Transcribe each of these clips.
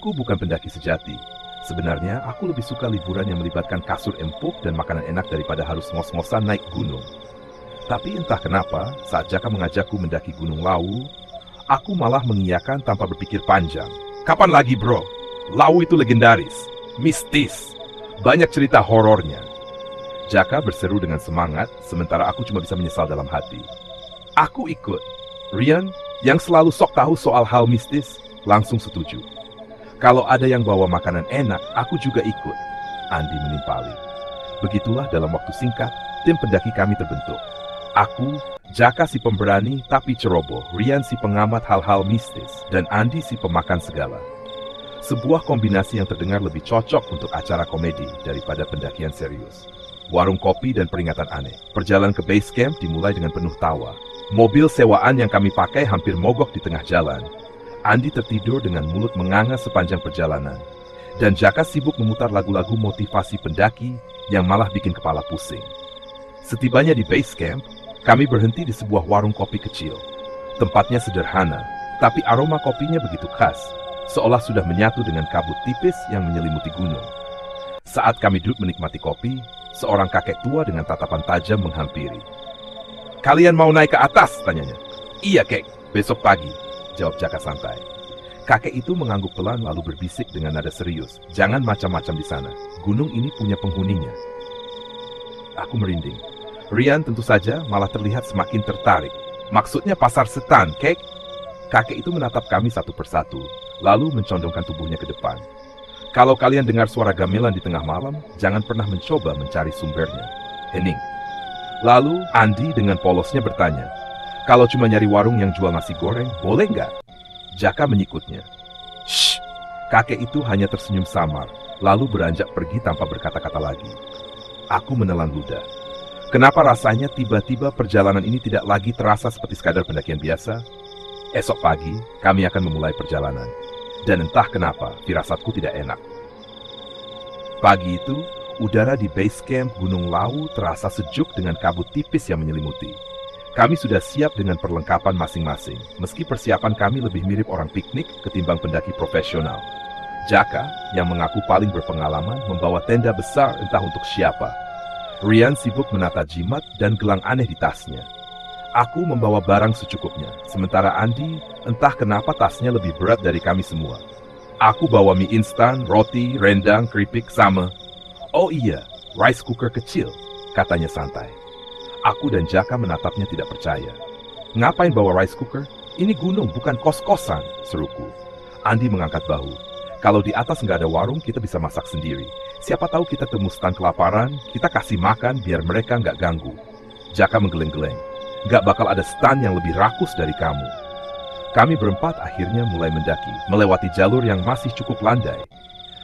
Aku bukan pendaki sejati. Sebenarnya, aku lebih suka liburan yang melibatkan kasur empuk dan makanan enak daripada harus ngos-ngosan naik gunung. Tapi entah kenapa, saat Jaka mengajakku mendaki Gunung Lawu, aku malah mengiyakan tanpa berpikir panjang. Kapan lagi, bro? Lawu itu legendaris, mistis, banyak cerita horornya. Jaka berseru dengan semangat, sementara aku cuma bisa menyesal dalam hati. Aku ikut. Rian, yang selalu sok tahu soal hal mistis, langsung setuju. Kalau ada yang bawa makanan enak, aku juga ikut. Andi menimpali. Begitulah dalam waktu singkat, tim pendaki kami terbentuk. Aku, Jaka si pemberani tapi ceroboh, Rian si pengamat hal-hal mistis, dan Andi si pemakan segala. Sebuah kombinasi yang terdengar lebih cocok untuk acara komedi daripada pendakian serius. Warung kopi dan peringatan aneh. Perjalanan ke base camp dimulai dengan penuh tawa. Mobil sewaan yang kami pakai hampir mogok di tengah jalan. Andi tertidur dengan mulut menganga sepanjang perjalanan. Dan Jaka sibuk memutar lagu-lagu motivasi pendaki yang malah bikin kepala pusing. Setibanya di base camp, kami berhenti di sebuah warung kopi kecil. Tempatnya sederhana, tapi aroma kopinya begitu khas, seolah sudah menyatu dengan kabut tipis yang menyelimuti gunung. Saat kami duduk menikmati kopi, seorang kakek tua dengan tatapan tajam menghampiri. Kalian mau naik ke atas? Tanyanya. Iya, kek. Besok pagi, jawab Jaka santai. Kakek itu mengangguk pelan lalu berbisik dengan nada serius. Jangan macam-macam di sana. Gunung ini punya penghuninya. Aku merinding. Rian tentu saja malah terlihat semakin tertarik. Maksudnya pasar setan, kek? Kakek itu menatap kami satu persatu, lalu mencondongkan tubuhnya ke depan. Kalau kalian dengar suara gamelan di tengah malam, jangan pernah mencoba mencari sumbernya. Hening. Lalu Andi dengan polosnya bertanya, kalau cuma nyari warung yang jual nasi goreng, boleh nggak? Jaka menyikutnya. Shh! Kakek itu hanya tersenyum samar, lalu beranjak pergi tanpa berkata-kata lagi. Aku menelan ludah. Kenapa rasanya tiba-tiba perjalanan ini tidak lagi terasa seperti sekadar pendakian biasa? Esok pagi, kami akan memulai perjalanan. Dan entah kenapa, firasatku tidak enak. Pagi itu, udara di base camp Gunung Lawu terasa sejuk dengan kabut tipis yang menyelimuti. Kami sudah siap dengan perlengkapan masing-masing, meski persiapan kami lebih mirip orang piknik ketimbang pendaki profesional. Jaka, yang mengaku paling berpengalaman, membawa tenda besar entah untuk siapa. Rian sibuk menata jimat dan gelang aneh di tasnya. Aku membawa barang secukupnya, sementara Andi entah kenapa tasnya lebih berat dari kami semua. Aku bawa mie instan, roti, rendang, keripik, sama. Oh iya, rice cooker kecil, katanya santai. Aku dan Jaka menatapnya tidak percaya. Ngapain bawa rice cooker? Ini gunung, bukan kos-kosan, seruku. Andi mengangkat bahu. Kalau di atas nggak ada warung, kita bisa masak sendiri. Siapa tahu kita temu stan kelaparan, kita kasih makan biar mereka nggak ganggu. Jaka menggeleng-geleng. Nggak bakal ada stan yang lebih rakus dari kamu. Kami berempat akhirnya mulai mendaki, melewati jalur yang masih cukup landai.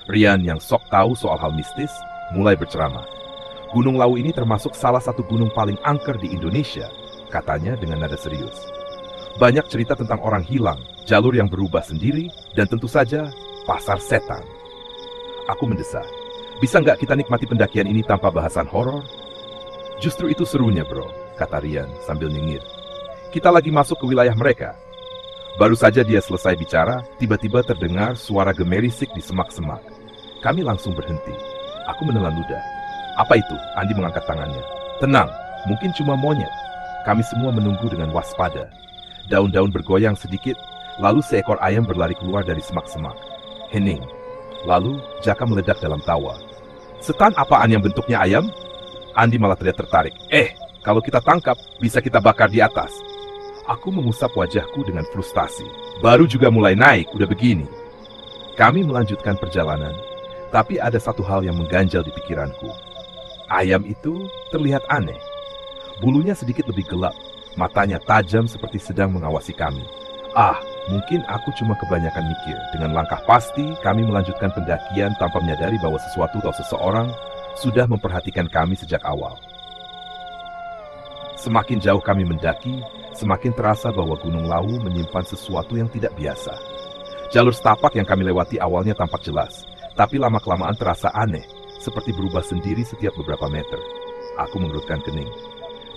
Rian yang sok tahu soal hal mistis, mulai berceramah. Gunung Lawu ini termasuk salah satu gunung paling angker di Indonesia, katanya dengan nada serius. Banyak cerita tentang orang hilang, jalur yang berubah sendiri, dan tentu saja pasar setan. Aku mendesak, bisa nggak kita nikmati pendakian ini tanpa bahasan horor? Justru itu serunya, bro, kata Rian sambil nyengir. Kita lagi masuk ke wilayah mereka. Baru saja dia selesai bicara, tiba-tiba terdengar suara gemerisik di semak-semak. Kami langsung berhenti. Aku menelan ludah. Apa itu? Andi mengangkat tangannya. Tenang, mungkin cuma monyet. Kami semua menunggu dengan waspada. Daun-daun bergoyang sedikit, lalu seekor ayam berlari keluar dari semak-semak. Hening. Lalu Jaka meledak dalam tawa. Setan apaan yang bentuknya ayam? Andi malah tertarik. Kalau kita tangkap, bisa kita bakar di atas. Aku mengusap wajahku dengan frustasi. Baru juga mulai naik, udah begini. Kami melanjutkan perjalanan, tapi ada satu hal yang mengganjal di pikiranku. Ayam itu terlihat aneh. Bulunya sedikit lebih gelap, matanya tajam seperti sedang mengawasi kami. Mungkin aku cuma kebanyakan mikir. Dengan langkah pasti, kami melanjutkan pendakian tanpa menyadari bahwa sesuatu atau seseorang sudah memperhatikan kami sejak awal. Semakin jauh kami mendaki, semakin terasa bahwa Gunung Lawu menyimpan sesuatu yang tidak biasa. Jalur setapak yang kami lewati awalnya tampak jelas, tapi lama-kelamaan terasa aneh, seperti berubah sendiri setiap beberapa meter. Aku menggerutkan kening.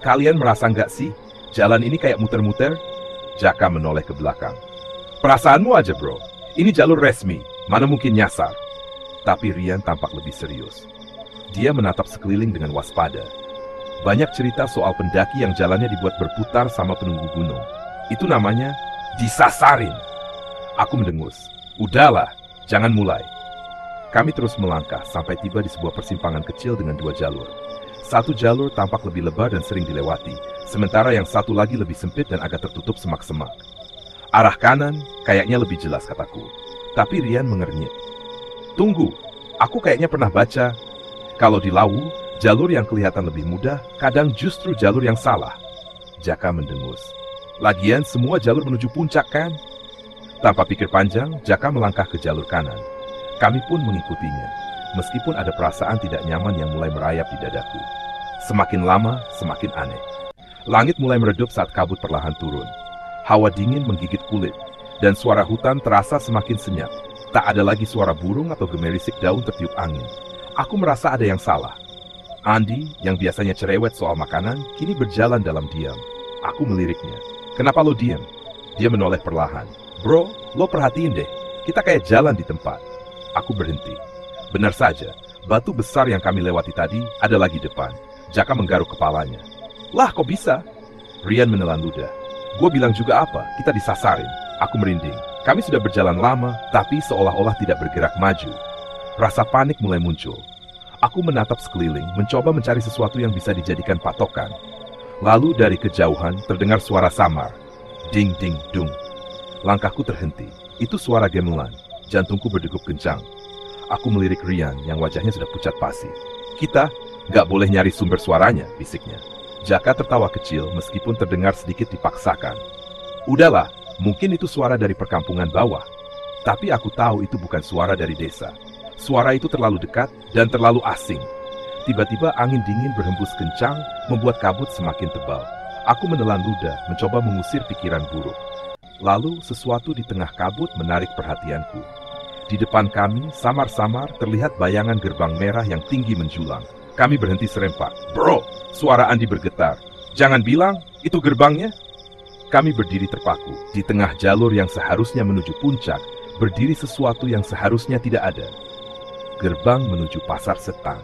Kalian merasa nggak sih, jalan ini kayak muter-muter? Jaka menoleh ke belakang. Perasaanmu aja, bro. Ini jalur resmi, Mana mungkin nyasar. Tapi Rian tampak lebih serius. Dia menatap sekeliling dengan waspada. Banyak cerita soal pendaki yang jalannya dibuat berputar sama penunggu gunung. Itu namanya disasarin. Aku mendengus. Udahlah, jangan mulai. Kami terus melangkah sampai tiba di sebuah persimpangan kecil dengan 2 jalur. Satu jalur tampak lebih lebar dan sering dilewati, sementara yang satu lagi lebih sempit dan agak tertutup semak-semak. Arah kanan kayaknya lebih jelas, kataku. Tapi Rian mengernyit. Tunggu, aku kayaknya pernah baca. Kalau di Lawu, jalur yang kelihatan lebih mudah, kadang justru jalur yang salah. Jaka mendengus. Lagian semua jalur menuju puncak kan? Tanpa pikir panjang, Jaka melangkah ke jalur kanan. Kami pun mengikutinya, meskipun ada perasaan tidak nyaman yang mulai merayap di dadaku. Semakin lama, semakin aneh. Langit mulai meredup saat kabut perlahan turun. Hawa dingin menggigit kulit, dan suara hutan terasa semakin senyap. Tak ada lagi suara burung atau gemerisik daun tertiup angin. Aku merasa ada yang salah. Andi, yang biasanya cerewet soal makanan, kini berjalan dalam diam. Aku meliriknya. Kenapa lo diam? Dia menoleh perlahan. Bro, lo perhatiin deh. Kita kayak jalan di tempat. Aku berhenti. Benar saja, batu besar yang kami lewati tadi ada lagi depan. Jaka menggaruk kepalanya. Lah, kok bisa? Rian menelan ludah. Gue bilang juga apa? Kita disasarin. Aku merinding. Kami sudah berjalan lama, tapi seolah-olah tidak bergerak maju. Rasa panik mulai muncul. Aku menatap sekeliling, mencoba mencari sesuatu yang bisa dijadikan patokan. Lalu dari kejauhan terdengar suara samar. Ding ding dung. Langkahku terhenti. Itu suara gamelan. Jantungku berdegup kencang. Aku melirik Rian yang wajahnya sudah pucat pasi. Kita gak boleh nyari sumber suaranya, bisiknya. Jaka tertawa kecil meskipun terdengar sedikit dipaksakan. Udahlah. Mungkin itu suara dari perkampungan bawah. Tapi aku tahu itu bukan suara dari desa. Suara itu terlalu dekat dan terlalu asing. Tiba-tiba angin dingin berhembus kencang, membuat kabut semakin tebal. Aku menelan ludah, mencoba mengusir pikiran buruk. Lalu sesuatu di tengah kabut menarik perhatianku. Di depan kami, samar-samar terlihat bayangan gerbang merah yang tinggi menjulang. Kami berhenti serempak. Bro, suara Andi bergetar. Jangan bilang, itu gerbangnya? Kami berdiri terpaku. Di tengah jalur yang seharusnya menuju puncak, berdiri sesuatu yang seharusnya tidak ada. Gerbang menuju pasar Setang.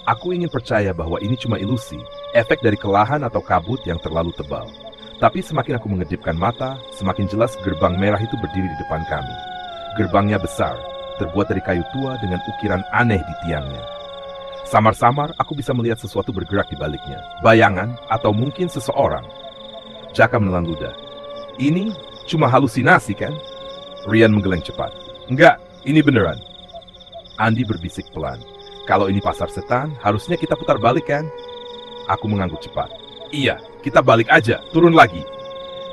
Aku ingin percaya bahwa ini cuma ilusi, efek dari kelahan atau kabut yang terlalu tebal. Tapi semakin aku mengedipkan mata, semakin jelas gerbang merah itu berdiri di depan kami. Gerbangnya besar, terbuat dari kayu tua dengan ukiran aneh di tiangnya. Samar-samar aku bisa melihat sesuatu bergerak di baliknya. Bayangan atau mungkin seseorang. Jaka menelan ludah. Ini cuma halusinasi kan? Rian menggeleng cepat. Enggak, ini beneran. Andi berbisik pelan. Kalau ini pasar setan, harusnya kita putar balik kan? Aku mengangguk cepat. Iya, kita balik aja, turun lagi.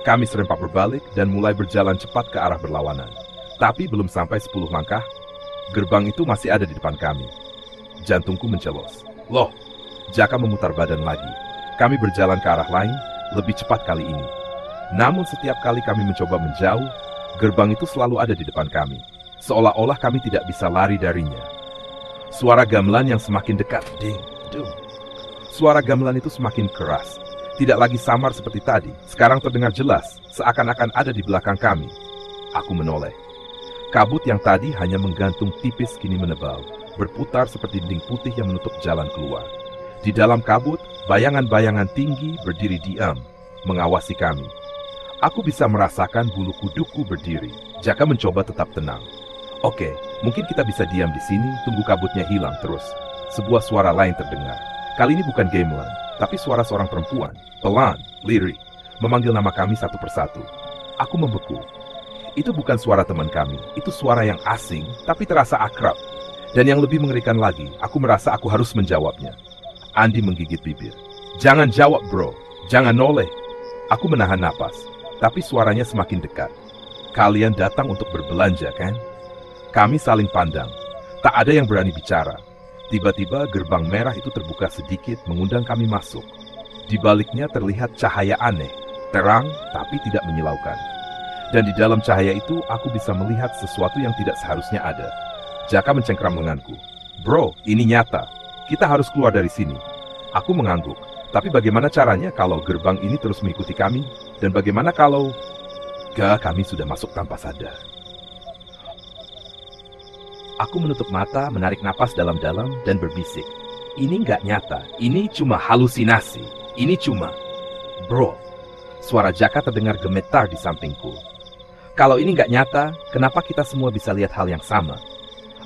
Kami serempak berbalik dan mulai berjalan cepat ke arah berlawanan. Tapi belum sampai 10 langkah, gerbang itu masih ada di depan kami. Jantungku mencelos. Loh, Jaka memutar badan lagi. Kami berjalan ke arah lain, lebih cepat kali ini. Namun setiap kali kami mencoba menjauh, gerbang itu selalu ada di depan kami. Seolah-olah kami tidak bisa lari darinya. Suara gamelan yang semakin dekat. Ding, dung. Suara gamelan itu semakin keras. Tidak lagi samar seperti tadi. Sekarang terdengar jelas, seakan-akan ada di belakang kami. Aku menoleh. Kabut yang tadi hanya menggantung tipis kini menebal, berputar seperti dinding putih yang menutup jalan keluar. Di dalam kabut, bayangan-bayangan tinggi berdiri diam, mengawasi kami. Aku bisa merasakan bulu kuduku berdiri. Jaka mencoba tetap tenang. Oke, mungkin kita bisa diam di sini, tunggu kabutnya hilang terus. Sebuah suara lain terdengar. Kali ini bukan gamelan, tapi suara seorang perempuan, pelan, lirik, memanggil nama kami satu persatu. Aku membeku. Itu bukan suara teman kami, itu suara yang asing, tapi terasa akrab. Dan yang lebih mengerikan lagi, aku merasa aku harus menjawabnya. Andi menggigit bibir. Jangan jawab bro, jangan noleh. Aku menahan napas, tapi suaranya semakin dekat. Kalian datang untuk berbelanja kan? Kami saling pandang. Tak ada yang berani bicara. Tiba-tiba gerbang merah itu terbuka sedikit mengundang kami masuk. Di baliknya terlihat cahaya aneh, terang tapi tidak menyilaukan. Dan di dalam cahaya itu aku bisa melihat sesuatu yang tidak seharusnya ada. Jaka mencengkram lenganku. Bro, ini nyata. Kita harus keluar dari sini. Aku mengangguk. Tapi bagaimana caranya kalau gerbang ini terus mengikuti kami? Dan bagaimana kalau... kami sudah masuk tanpa sadar. Aku menutup mata, menarik napas dalam-dalam, dan berbisik. Ini nggak nyata, ini cuma halusinasi. Ini cuma... Bro, suara Jaka terdengar gemetar di sampingku. Kalau ini nggak nyata, kenapa kita semua bisa lihat hal yang sama?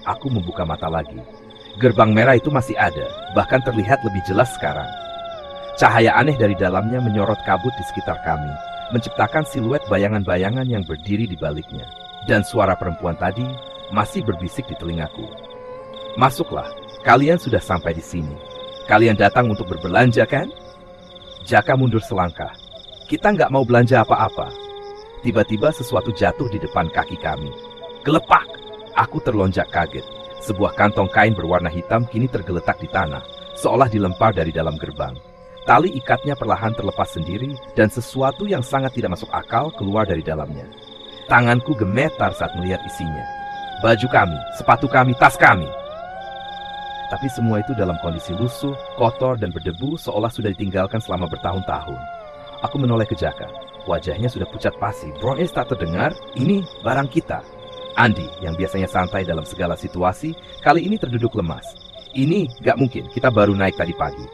Aku membuka mata lagi. Gerbang merah itu masih ada, bahkan terlihat lebih jelas sekarang. Cahaya aneh dari dalamnya menyorot kabut di sekitar kami, menciptakan siluet bayangan-bayangan yang berdiri di baliknya. Dan suara perempuan tadi masih berbisik di telingaku. Masuklah, kalian sudah sampai di sini. Kalian datang untuk berbelanja kan? Jaka mundur selangkah. Kita nggak mau belanja apa-apa. Tiba-tiba sesuatu jatuh di depan kaki kami. Gelepak! Aku terlonjak kaget. Sebuah kantong kain berwarna hitam kini tergeletak di tanah, seolah dilempar dari dalam gerbang. Tali ikatnya perlahan terlepas sendiri, dan sesuatu yang sangat tidak masuk akal keluar dari dalamnya. Tanganku gemetar saat melihat isinya. Baju kami, sepatu kami, tas kami. Tapi semua itu dalam kondisi lusuh, kotor, dan berdebu seolah sudah ditinggalkan selama bertahun-tahun. Aku menoleh ke Jaka. Wajahnya sudah pucat pasi. Bron tak terdengar, ini barang kita. Andi, yang biasanya santai dalam segala situasi, kali ini terduduk lemas. Ini gak mungkin, kita baru naik tadi pagi.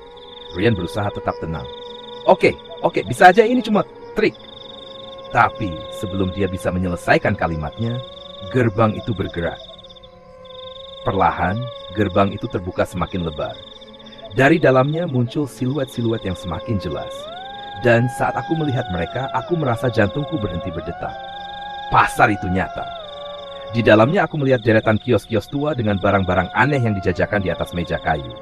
Ryan berusaha tetap tenang. Oke, bisa aja ini cuma trik. Tapi sebelum dia bisa menyelesaikan kalimatnya, gerbang itu bergerak. Perlahan, gerbang itu terbuka semakin lebar. Dari dalamnya muncul siluet-siluet yang semakin jelas. Dan saat aku melihat mereka, aku merasa jantungku berhenti berdetak. Pasar itu nyata. Di dalamnya aku melihat deretan kios-kios tua dengan barang-barang aneh yang dijajakan di atas meja kayu.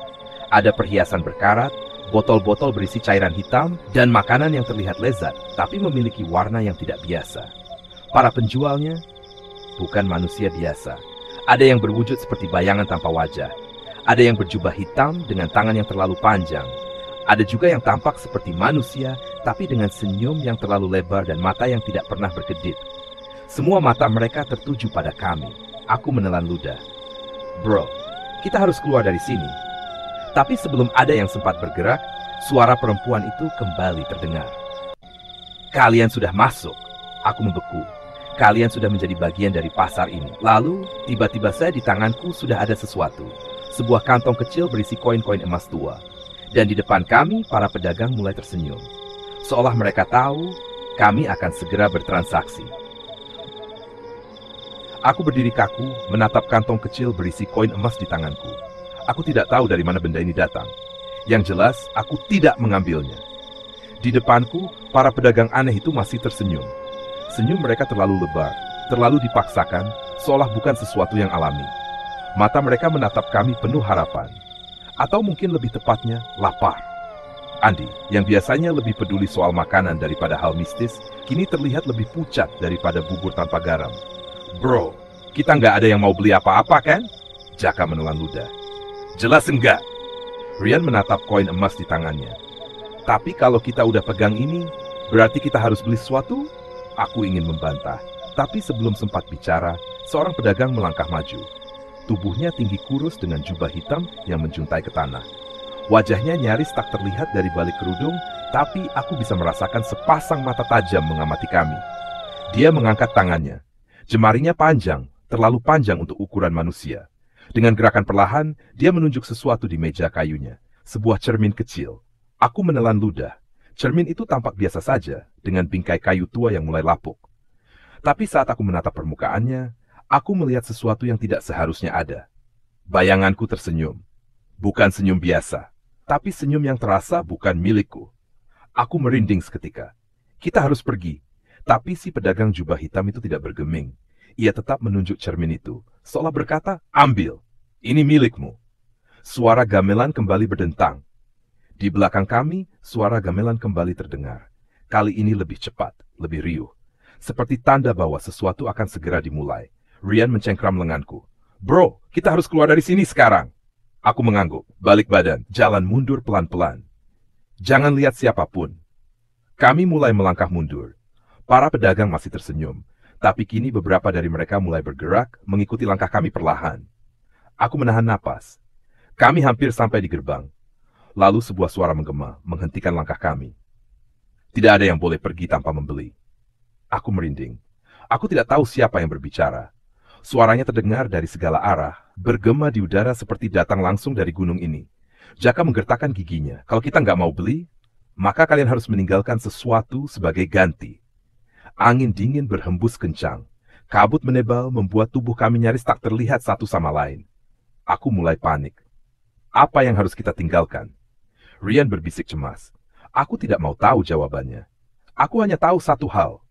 Ada perhiasan berkarat, botol-botol berisi cairan hitam, dan makanan yang terlihat lezat, tapi memiliki warna yang tidak biasa. Para penjualnya bukan manusia biasa. Ada yang berwujud seperti bayangan tanpa wajah. Ada yang berjubah hitam dengan tangan yang terlalu panjang. Ada juga yang tampak seperti manusia, tapi dengan senyum yang terlalu lebar dan mata yang tidak pernah berkedip. Semua mata mereka tertuju pada kami. Aku menelan ludah. Bro, kita harus keluar dari sini. Tapi sebelum ada yang sempat bergerak, suara perempuan itu kembali terdengar. Kalian sudah masuk. Aku membeku. Kalian sudah menjadi bagian dari pasar ini. Lalu, tiba-tiba saya di tanganku sudah ada sesuatu. Sebuah kantong kecil berisi koin-koin emas tua. Dan di depan kami, para pedagang mulai tersenyum. Seolah mereka tahu, kami akan segera bertransaksi. Aku berdiri kaku, menatap kantong kecil berisi koin emas di tanganku. Aku tidak tahu dari mana benda ini datang. Yang jelas, aku tidak mengambilnya. Di depanku, para pedagang aneh itu masih tersenyum. Senyum mereka terlalu lebar, terlalu dipaksakan, seolah bukan sesuatu yang alami. Mata mereka menatap kami penuh harapan. Atau mungkin lebih tepatnya, lapar. Andi, yang biasanya lebih peduli soal makanan daripada hal mistis, kini terlihat lebih pucat daripada bubur tanpa garam. Bro, kita nggak ada yang mau beli apa-apa kan? Jaka menelan ludah. Jelas enggak. Ryan menatap koin emas di tangannya. Tapi kalau kita udah pegang ini, berarti kita harus beli sesuatu? Aku ingin membantah, tapi sebelum sempat bicara, seorang pedagang melangkah maju. Tubuhnya tinggi kurus dengan jubah hitam yang menjuntai ke tanah. Wajahnya nyaris tak terlihat dari balik kerudung, tapi aku bisa merasakan sepasang mata tajam mengamati kami. Dia mengangkat tangannya. Jemarinya panjang, terlalu panjang untuk ukuran manusia. Dengan gerakan perlahan, dia menunjuk sesuatu di meja kayunya. Sebuah cermin kecil. Aku menelan ludah. Cermin itu tampak biasa saja, dengan bingkai kayu tua yang mulai lapuk. Tapi saat aku menatap permukaannya, aku melihat sesuatu yang tidak seharusnya ada. Bayanganku tersenyum. Bukan senyum biasa, tapi senyum yang terasa bukan milikku. Aku merinding seketika. Kita harus pergi. Tapi si pedagang jubah hitam itu tidak bergeming. Ia tetap menunjuk cermin itu, seolah berkata, ambil, ini milikmu. Suara gamelan kembali berdentang. Di belakang kami, suara gamelan kembali terdengar. Kali ini lebih cepat, lebih riuh. Seperti tanda bahwa sesuatu akan segera dimulai. Ryan mencengkram lenganku. Bro, kita harus keluar dari sini sekarang. Aku mengangguk, balik badan, jalan mundur pelan-pelan. Jangan lihat siapapun. Kami mulai melangkah mundur. Para pedagang masih tersenyum. Tapi kini beberapa dari mereka mulai bergerak, mengikuti langkah kami perlahan. Aku menahan napas. Kami hampir sampai di gerbang. Lalu sebuah suara menggema, menghentikan langkah kami. Tidak ada yang boleh pergi tanpa membeli. Aku merinding. Aku tidak tahu siapa yang berbicara. Suaranya terdengar dari segala arah, bergema di udara seperti datang langsung dari gunung ini. Jaka menggertakkan giginya. Kalau kita nggak mau beli, maka kalian harus meninggalkan sesuatu sebagai ganti. Angin dingin berhembus kencang. Kabut menebal membuat tubuh kami nyaris tak terlihat satu sama lain. Aku mulai panik. Apa yang harus kita tinggalkan? Ryan berbisik cemas. Aku tidak mau tahu jawabannya. Aku hanya tahu satu hal.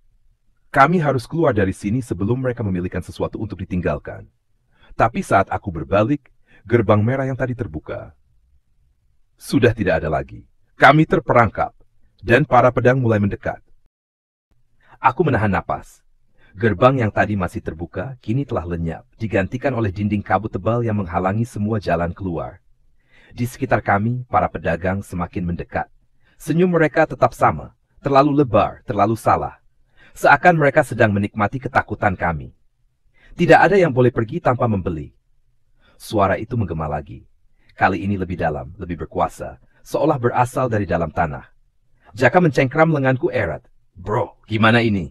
Kami harus keluar dari sini sebelum mereka memilihkan sesuatu untuk ditinggalkan. Tapi saat aku berbalik, gerbang merah yang tadi terbuka sudah tidak ada lagi. Kami terperangkap, dan para pedang mulai mendekat. Aku menahan napas. Gerbang yang tadi masih terbuka, kini telah lenyap, digantikan oleh dinding kabut tebal yang menghalangi semua jalan keluar. Di sekitar kami, para pedagang semakin mendekat. Senyum mereka tetap sama, terlalu lebar, terlalu salah. Seakan mereka sedang menikmati ketakutan kami. Tidak ada yang boleh pergi tanpa membeli. Suara itu menggema lagi. Kali ini lebih dalam, lebih berkuasa, seolah berasal dari dalam tanah. Jaka mencengkram lenganku erat. Bro, gimana ini?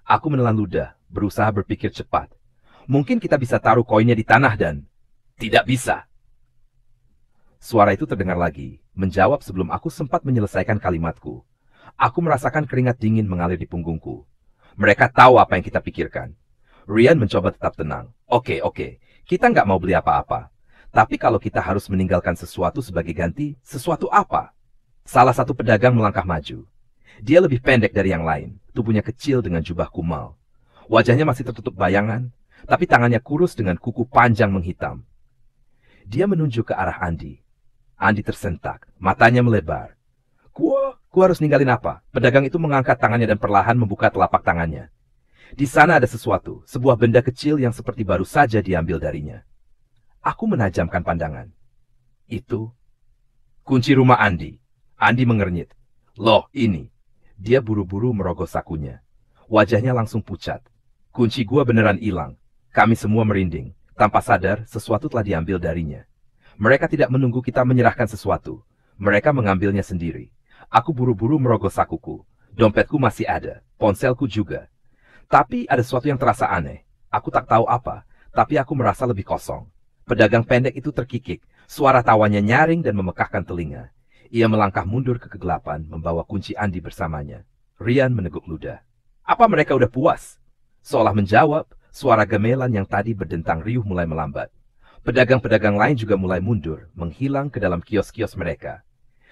Aku menelan ludah, berusaha berpikir cepat. Mungkin kita bisa taruh koinnya di tanah dan... Tidak bisa. Suara itu terdengar lagi, menjawab sebelum aku sempat menyelesaikan kalimatku. Aku merasakan keringat dingin mengalir di punggungku. Mereka tahu apa yang kita pikirkan. Ryan mencoba tetap tenang. Oke, kita nggak mau beli apa-apa. Tapi kalau kita harus meninggalkan sesuatu sebagai ganti, sesuatu apa? Salah satu pedagang melangkah maju. Dia lebih pendek dari yang lain, tubuhnya kecil dengan jubah kumal. Wajahnya masih tertutup bayangan, tapi tangannya kurus dengan kuku panjang menghitam. Dia menunjuk ke arah Andi. Andi tersentak, matanya melebar. Gua harus ninggalin apa? Pedagang itu mengangkat tangannya dan perlahan membuka telapak tangannya. Di sana ada sesuatu, sebuah benda kecil yang seperti baru saja diambil darinya. Aku menajamkan pandangan. Itu kunci rumah Andi. Andi mengernyit. Loh, ini. Dia buru-buru merogoh sakunya. Wajahnya langsung pucat. Kunci gua beneran hilang. Kami semua merinding. Tanpa sadar, sesuatu telah diambil darinya. Mereka tidak menunggu kita menyerahkan sesuatu. Mereka mengambilnya sendiri. Aku buru-buru merogoh sakuku. Dompetku masih ada, ponselku juga. Tapi ada sesuatu yang terasa aneh. Aku tak tahu apa, tapi aku merasa lebih kosong. Pedagang pendek itu terkikik. Suara tawanya nyaring dan memekakkan telinga. Ia melangkah mundur ke kegelapan, membawa kunci Andi bersamanya. Ryan meneguk ludah. Apa mereka udah puas? Seolah menjawab, suara gemelan yang tadi berdentang riuh mulai melambat. Pedagang-pedagang lain juga mulai mundur, menghilang ke dalam kios-kios mereka.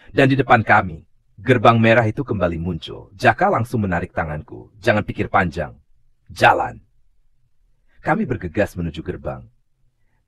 Dan di depan kami, gerbang merah itu kembali muncul. Jaka langsung menarik tanganku. Jangan pikir panjang. Jalan. Kami bergegas menuju gerbang.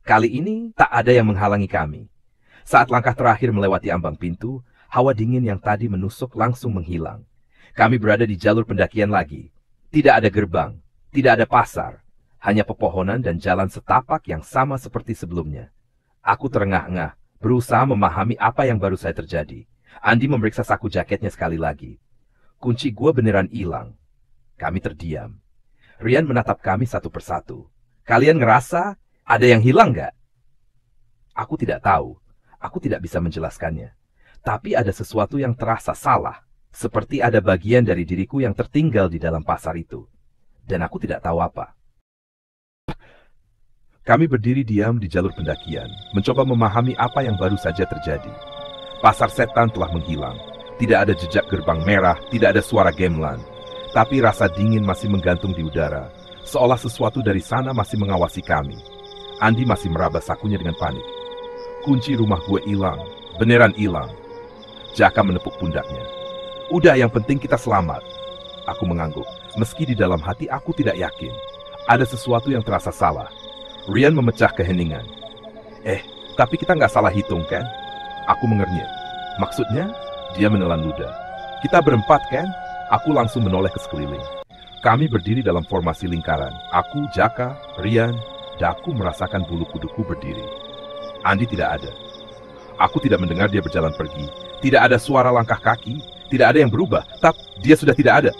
Kali ini tak ada yang menghalangi kami. Saat langkah terakhir melewati ambang pintu, hawa dingin yang tadi menusuk langsung menghilang. Kami berada di jalur pendakian lagi. Tidak ada gerbang, tidak ada pasar. Hanya pepohonan dan jalan setapak yang sama seperti sebelumnya. Aku terengah-engah, berusaha memahami apa yang baru saja terjadi. Andi memeriksa saku jaketnya sekali lagi. Kunci gua beneran hilang. Kami terdiam. Ryan menatap kami satu persatu. Kalian ngerasa ada yang hilang nggak? Aku tidak tahu. Aku tidak bisa menjelaskannya. Tapi ada sesuatu yang terasa salah. Seperti ada bagian dari diriku yang tertinggal di dalam pasar itu. Dan aku tidak tahu apa. Kami berdiri diam di jalur pendakian, mencoba memahami apa yang baru saja terjadi. Pasar setan telah menghilang. Tidak ada jejak gerbang merah, tidak ada suara gamelan. Tapi rasa dingin masih menggantung di udara, seolah sesuatu dari sana masih mengawasi kami. Andi masih meraba sakunya dengan panik. Kunci rumah gue hilang, beneran hilang. Jaka menepuk pundaknya. Udah, yang penting kita selamat. Aku mengangguk, meski di dalam hati aku tidak yakin. Ada sesuatu yang terasa salah. Ryan memecah keheningan. Tapi kita nggak salah hitung kan? Aku mengernyit. Maksudnya? Dia menelan ludah. Kita berempat kan? Aku langsung menoleh ke sekeliling. Kami berdiri dalam formasi lingkaran. Aku, Jaka, Ryan, dan aku merasakan bulu kuduku berdiri. Andi tidak ada. Aku tidak mendengar dia berjalan pergi. Tidak ada suara langkah kaki. Tidak ada yang berubah. Tapi dia sudah tidak ada.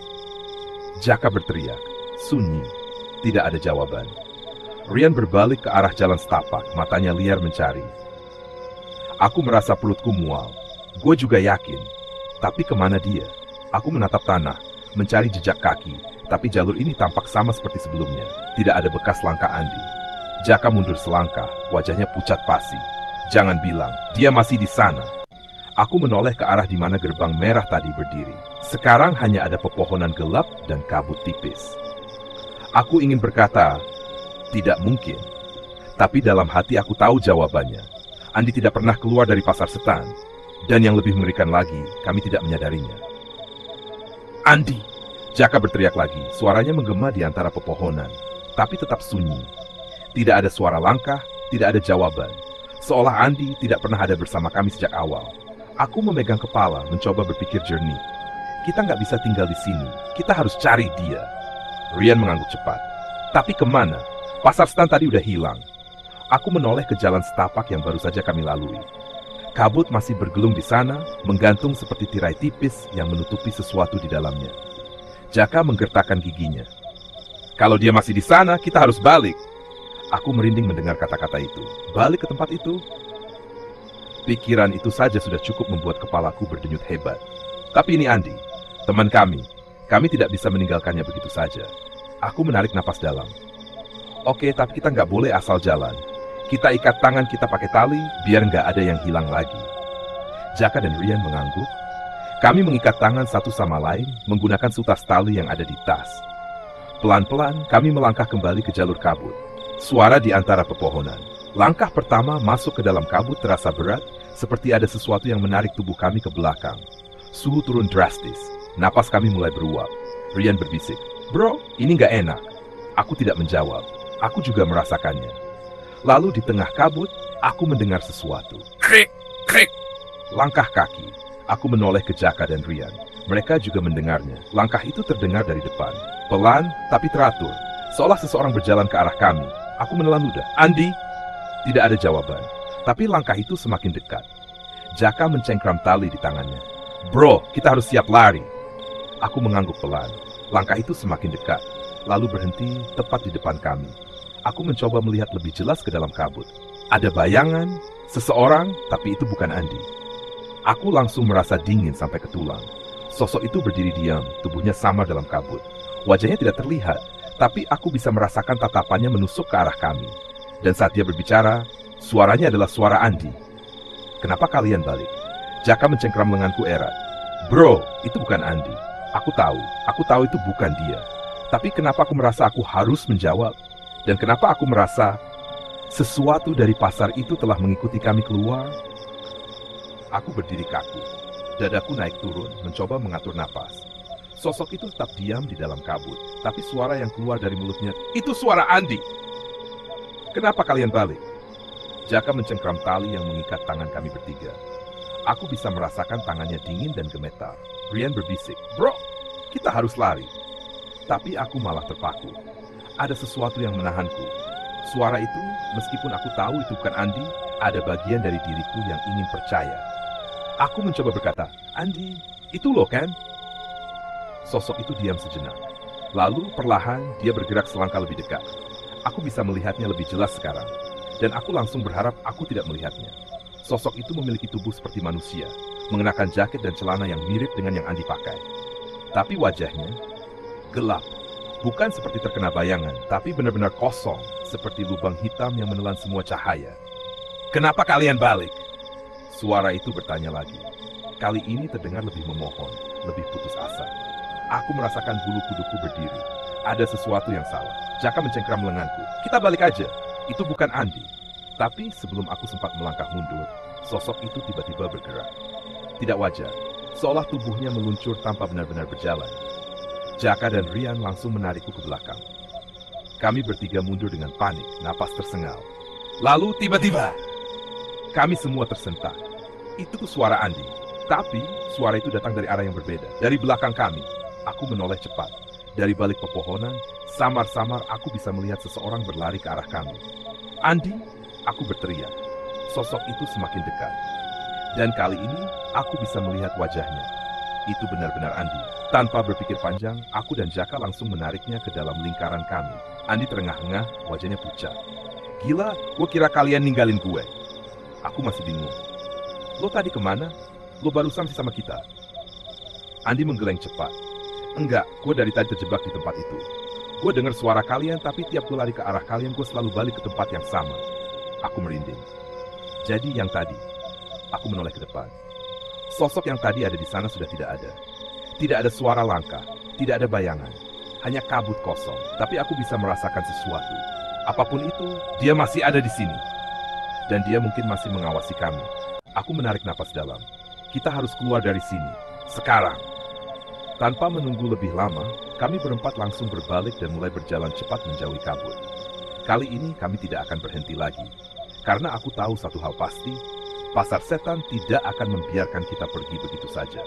Jaka berteriak. Sunyi. Tidak ada jawaban. Ryan berbalik ke arah jalan setapak. Matanya liar mencari. Aku merasa perutku mual. Gue juga yakin. Tapi kemana dia? Aku menatap tanah, mencari jejak kaki. Tapi jalur ini tampak sama seperti sebelumnya. Tidak ada bekas langkah Andi. Jaka mundur selangkah, wajahnya pucat pasi. Jangan bilang, dia masih di sana. Aku menoleh ke arah di mana gerbang merah tadi berdiri. Sekarang hanya ada pepohonan gelap dan kabut tipis. Aku ingin berkata, tidak mungkin. Tapi dalam hati aku tahu jawabannya. Andi tidak pernah keluar dari pasar setan. Dan yang lebih mengerikan lagi, kami tidak menyadarinya. Andi! Jaka berteriak lagi, suaranya menggema di antara pepohonan. Tapi tetap sunyi. Tidak ada suara langkah, tidak ada jawaban. Seolah Andi tidak pernah ada bersama kami sejak awal. Aku memegang kepala, mencoba berpikir jernih. Kita nggak bisa tinggal di sini. Kita harus cari dia. Rian mengangguk cepat. Tapi kemana? Pasar setan tadi udah hilang. Aku menoleh ke jalan setapak yang baru saja kami lalui. Kabut masih bergelung di sana, menggantung seperti tirai tipis yang menutupi sesuatu di dalamnya. Jaka menggertakkan giginya. Kalau dia masih di sana, kita harus balik. Aku merinding mendengar kata-kata itu. Balik ke tempat itu? Pikiran itu saja sudah cukup membuat kepalaku berdenyut hebat. Tapi ini Andi, teman kami. Kami tidak bisa meninggalkannya begitu saja. Aku menarik napas dalam. Oke, tapi kita nggak boleh asal jalan. Kita ikat tangan kita pakai tali, biar nggak ada yang hilang lagi. Jaka dan Rian mengangguk. Kami mengikat tangan satu sama lain menggunakan sutas tali yang ada di tas. Pelan-pelan kami melangkah kembali ke jalur kabut. Suara di antara pepohonan. Langkah pertama masuk ke dalam kabut terasa berat, seperti ada sesuatu yang menarik tubuh kami ke belakang. Suhu turun drastis. Napas kami mulai beruap. Rian berbisik, "Bro, ini nggak enak." Aku tidak menjawab. Aku juga merasakannya. Lalu di tengah kabut, aku mendengar sesuatu. Krik, krik. Langkah kaki. Aku menoleh ke Jaka dan Rian. Mereka juga mendengarnya. Langkah itu terdengar dari depan. Pelan, tapi teratur. Seolah seseorang berjalan ke arah kami. Aku menelan ludah. Andi? Tidak ada jawaban. Tapi langkah itu semakin dekat. Jaka mencengkram tali di tangannya. Bro, kita harus siap lari. Aku mengangguk pelan. Langkah itu semakin dekat. Lalu berhenti tepat di depan kami. Aku mencoba melihat lebih jelas ke dalam kabut. Ada bayangan, seseorang, tapi itu bukan Andi. Aku langsung merasa dingin sampai ke tulang. Sosok itu berdiri diam, tubuhnya samar dalam kabut. Wajahnya tidak terlihat, tapi aku bisa merasakan tatapannya menusuk ke arah kami. Dan saat dia berbicara, suaranya adalah suara Andi. Kenapa kalian balik? Jaka mencengkram lenganku erat. Bro, itu bukan Andi. Aku tahu itu bukan dia. Tapi kenapa aku merasa aku harus menjawab? Dan kenapa aku merasa sesuatu dari pasar itu telah mengikuti kami keluar? Aku berdiri kaku. Dadaku naik turun, mencoba mengatur napas. Sosok itu tetap diam di dalam kabut. Tapi suara yang keluar dari mulutnya, itu suara Andi. Kenapa kalian balik? Jaka mencengkram tali yang mengikat tangan kami bertiga. Aku bisa merasakan tangannya dingin dan gemetar. Rian berbisik, Bro, kita harus lari. Tapi aku malah terpaku. Ada sesuatu yang menahanku. Suara itu, meskipun aku tahu itu bukan Andi, ada bagian dari diriku yang ingin percaya. Aku mencoba berkata, Andi, itu lo kan? Sosok itu diam sejenak. Lalu perlahan dia bergerak selangkah lebih dekat. Aku bisa melihatnya lebih jelas sekarang. Dan aku langsung berharap aku tidak melihatnya. Sosok itu memiliki tubuh seperti manusia, mengenakan jaket dan celana yang mirip dengan yang Andi pakai. Tapi wajahnya gelap. Bukan seperti terkena bayangan, tapi benar-benar kosong, seperti lubang hitam yang menelan semua cahaya. Kenapa kalian balik? Suara itu bertanya lagi. Kali ini terdengar lebih memohon, lebih putus asa. Aku merasakan bulu kuduku berdiri. Ada sesuatu yang salah. Jaka mencengkram lenganku. Kita balik aja. Itu bukan Andi. Tapi sebelum aku sempat melangkah mundur, sosok itu tiba-tiba bergerak. Tidak wajar. Seolah tubuhnya meluncur tanpa benar-benar berjalan. Jaka dan Rian langsung menarikku ke belakang. Kami bertiga mundur dengan panik, napas tersengal. Lalu tiba-tiba, kami semua tersentak. Itu tuh suara Andi. Tapi suara itu datang dari arah yang berbeda. Dari belakang kami. Aku menoleh cepat. Dari balik pepohonan, samar-samar aku bisa melihat seseorang berlari ke arah kami. Andi, aku berteriak. Sosok itu semakin dekat. Dan kali ini, aku bisa melihat wajahnya. Itu benar-benar Andi. Tanpa berpikir panjang, aku dan Jaka langsung menariknya ke dalam lingkaran kami. Andi terengah-engah, wajahnya pucat. Gila, gue kira kalian ninggalin gue. Aku masih bingung. Lo tadi kemana? Lo barusan sih sama kita. Andi menggeleng cepat. Enggak, gue dari tadi terjebak di tempat itu. Gue dengar suara kalian, tapi tiap gue lari ke arah kalian, gue selalu balik ke tempat yang sama. Aku merinding. Jadi yang tadi, aku menoleh ke depan. Sosok yang tadi ada di sana sudah tidak ada. Tidak ada suara langkah, tidak ada bayangan. Hanya kabut kosong, tapi aku bisa merasakan sesuatu. Apapun itu, dia masih ada di sini. Dan dia mungkin masih mengawasi kami. Aku menarik napas dalam. Kita harus keluar dari sini. Sekarang. Tanpa menunggu lebih lama, kami berempat langsung berbalik dan mulai berjalan cepat menjauhi kabut. Kali ini kami tidak akan berhenti lagi. Karena aku tahu satu hal pasti, pasar setan tidak akan membiarkan kita pergi begitu saja.